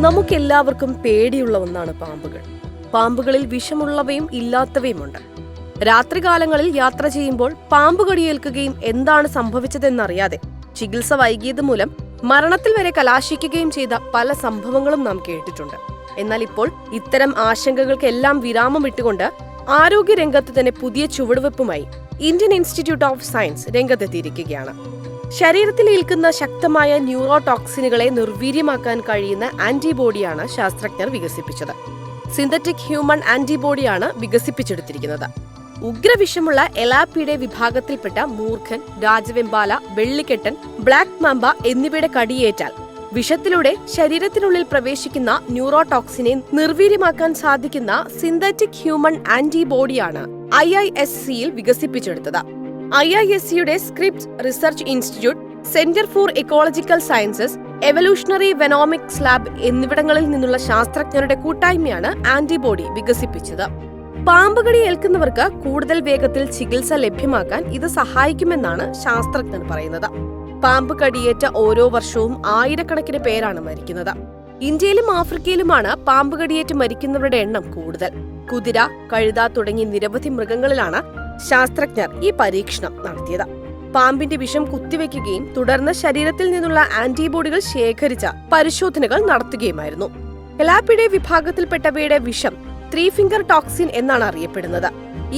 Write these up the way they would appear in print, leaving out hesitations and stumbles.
നമുക്കെല്ലാവർക്കും പേടിയുള്ള ഒന്നാണ് പാമ്പുകൾ. പാമ്പുകളിൽ വിഷമുള്ളവയും ഇല്ലാത്തവയുമുണ്ട്. രാത്രികാലങ്ങളിൽ യാത്ര ചെയ്യുമ്പോൾ പാമ്പ് കടിയേൽക്കുകയും എന്താണ് സംഭവിച്ചതെന്നറിയാതെ ചികിത്സ വൈകിയത് മൂലം മരണത്തിൽ വരെ കലാശിക്കുകയും ചെയ്ത പല സംഭവങ്ങളും നാം കേട്ടിട്ടുണ്ട്. എന്നാൽ ഇപ്പോൾ ഇത്തരം ആശങ്കകൾക്കെല്ലാം വിരാമം ഇട്ടുകൊണ്ട് ആരോഗ്യരംഗത്ത് തന്നെ പുതിയ ചുവടുവെപ്പുമായി ഇന്ത്യൻ ഇൻസ്റ്റിറ്റ്യൂട്ട് ഓഫ് സയൻസ് രംഗത്തെത്തിയിരിക്കുകയാണ്. ശരീരത്തിൽ ഏൽക്കുന്ന ശക്തമായ ന്യൂറോടോക്സിനുകളെ നിർവീര്യമാക്കാൻ കഴിയുന്ന ആന്റിബോഡിയാണ് ശാസ്ത്രജ്ഞർ വികസിപ്പിച്ചത്. Synthetic human ആന്റിബോഡിയാണ് വികസിപ്പിച്ചെടുത്തിരിക്കുന്നത്. ഉഗ്രവിഷമുള്ള എലാപ്പിഡെ വിഭാഗത്തിൽപ്പെട്ട മൂർഖൻ, രാജവെമ്പാല, വെള്ളിക്കെട്ടൻ, ബ്ലാക്ക് മാമ്പ എന്നിവയുടെ കടിയേറ്റാൽ വിഷത്തിലൂടെ ശരീരത്തിനുള്ളിൽ പ്രവേശിക്കുന്ന ന്യൂറോടോക്സിനെ നിർവീര്യമാക്കാൻ സാധിക്കുന്ന സിന്തറ്റിക് ഹ്യൂമൺ ആന്റിബോഡിയാണ് IIScയിൽ വികസിപ്പിച്ചെടുത്തത്. IIScയുടെ Scripps research institute, centre for ecological sciences, evolutionary venomics lab എന്നിവിടങ്ങളിൽ നിന്നുള്ള ശാസ്ത്രജ്ഞരുടെ കൂട്ടായ്മയാണ് ആന്റിബോഡി വികസിപ്പിച്ചത്. പാമ്പുകടി ഏൽക്കുന്നവർക്ക് കൂടുതൽ വേഗത്തിൽ ചികിത്സ ലഭ്യമാക്കാൻ ഇത് സഹായിക്കുമെന്നാണ് ശാസ്ത്രജ്ഞർ പറയുന്നത്. പാമ്പ് കടിയേറ്റ ഓരോ വർഷവും ആയിരക്കണക്കിന് പേരാണ് മരിക്കുന്നത്. ഇന്ത്യയിലും ആഫ്രിക്കയിലുമാണ് പാമ്പ് കടിയേറ്റ് മരിക്കുന്നവരുടെ എണ്ണം കൂടുതൽ. കുതിര, കഴുത തുടങ്ങി നിരവധി മൃഗങ്ങളിലാണ് ശാസ്ത്രജ്ഞർ ഈ പരീക്ഷണം നടത്തിയത്. പാമ്പിന്റെ വിഷം കുത്തിവെക്കുകയും തുടർന്ന് ശരീരത്തിൽ നിന്നുള്ള ആന്റിബോഡികൾ ശേഖരിച്ച പരിശോധനകൾ നടത്തുകയുമായിരുന്നു. എലാപ്പിഡെ വിഭാഗത്തിൽപ്പെട്ടവയുടെ വിഷം 3 ഫിംഗർ ടോക്സിൻ എന്നാണ് അറിയപ്പെടുന്നത്.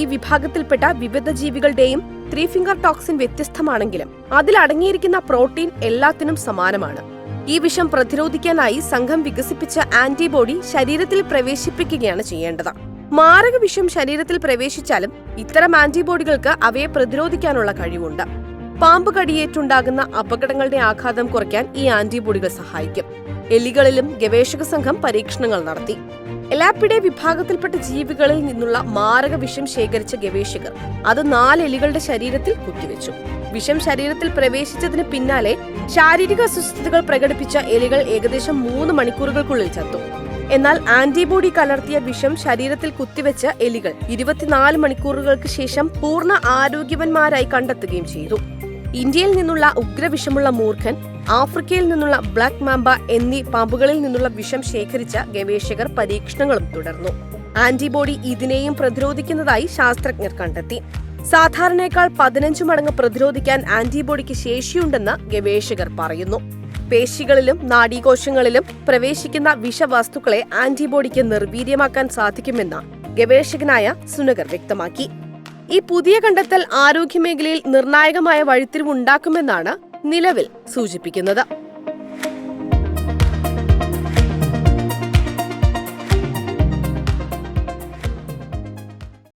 ഈ വിഭാഗത്തിൽപ്പെട്ട വിവിധ ജീവികളുടെയും 3 ഫിംഗർ ടോക്സിൻ വ്യത്യസ്തമാണെങ്കിലും അതിലടങ്ങിയിരിക്കുന്ന പ്രോട്ടീൻ എല്ലാത്തിനും സമാനമാണ്. ഈ വിഷം പ്രതിരോധിക്കാനായി സംഘം വികസിപ്പിച്ച ആന്റിബോഡി ശരീരത്തിൽ പ്രവേശിപ്പിക്കുകയാണ് ചെയ്യേണ്ടത്. മാരക വിഷം ശരീരത്തിൽ പ്രവേശിച്ചാലും ഇത്തരം ആന്റിബോഡികൾക്ക് അവയെ പ്രതിരോധിക്കാനുള്ള കഴിവുണ്ട്. പാമ്പ് കടിയേറ്റുണ്ടാകുന്ന അപകടങ്ങളുടെ ആഘാതം കുറയ്ക്കാൻ ഈ ആന്റിബോഡികൾ സഹായിക്കും. എലികളിലും ഗവേഷക സംഘം പരീക്ഷണങ്ങൾ നടത്തി. എലാപ്പിഡെ വിഭാഗത്തിൽപ്പെട്ട ജീവികളിൽ നിന്നുള്ള മാരക വിഷം ശേഖരിച്ച ഗവേഷകർ അത് 4 എലികളുടെ ശരീരത്തിൽ കുത്തിവെച്ചു. വിഷം ശരീരത്തിൽ പ്രവേശിച്ചതിന് പിന്നാലെ ശാരീരിക അസ്വസ്ഥതകൾ പ്രകടിപ്പിച്ച എലികൾ ഏകദേശം 3 മണിക്കൂറുകൾക്കുള്ളിൽ ചത്തു. എന്നാൽ ആന്റിബോഡി കലർത്തിയ വിഷം ശരീരത്തിൽ കുത്തിവെച്ച എലികൾ 24 മണിക്കൂറുകൾക്ക് ശേഷം പൂർണ്ണ ആരോഗ്യവാന്മാരായി കണ്ടെത്തുകയും ചെയ്തു. ഇന്ത്യയിൽ നിന്നുള്ള ഉഗ്രവിഷമുള്ള മൂർഖൻ, ആഫ്രിക്കയിൽ നിന്നുള്ള ബ്ലാക്ക് മാമ്പ എന്നീ പാമ്പുകളിൽ നിന്നുള്ള വിഷം ശേഖരിച്ച ഗവേഷകർ പരീക്ഷണങ്ങളും തുടർന്നു. ആന്റിബോഡി ഇതിനെയും പ്രതിരോധിക്കുന്നതായി ശാസ്ത്രജ്ഞർ കണ്ടെത്തി. സാധാരണയേക്കാൾ 15 മടങ്ങ് പ്രതിരോധിക്കാൻ ആന്റിബോഡിക്ക് ശേഷിയുണ്ടെന്ന് ഗവേഷകർ പറയുന്നു. പേശികളിലും നാഡീകോശങ്ങളിലും പ്രവേശിക്കുന്ന വിഷവസ്തുക്കളെ ആന്റിബോഡിക്ക് നിർവീര്യമാക്കാൻ സാധിക്കുമെന്ന് ഗവേഷകനായ സുനഗർ വ്യക്തമാക്കി. ഈ പുതിയ കണ്ടെത്തൽ ആരോഗ്യമേഖലയിൽ നിർണായകമായ വഴിത്തിരിവുണ്ടാക്കുമെന്നാണ് നിലവിൽ സൂചിപ്പിക്കുന്നത്.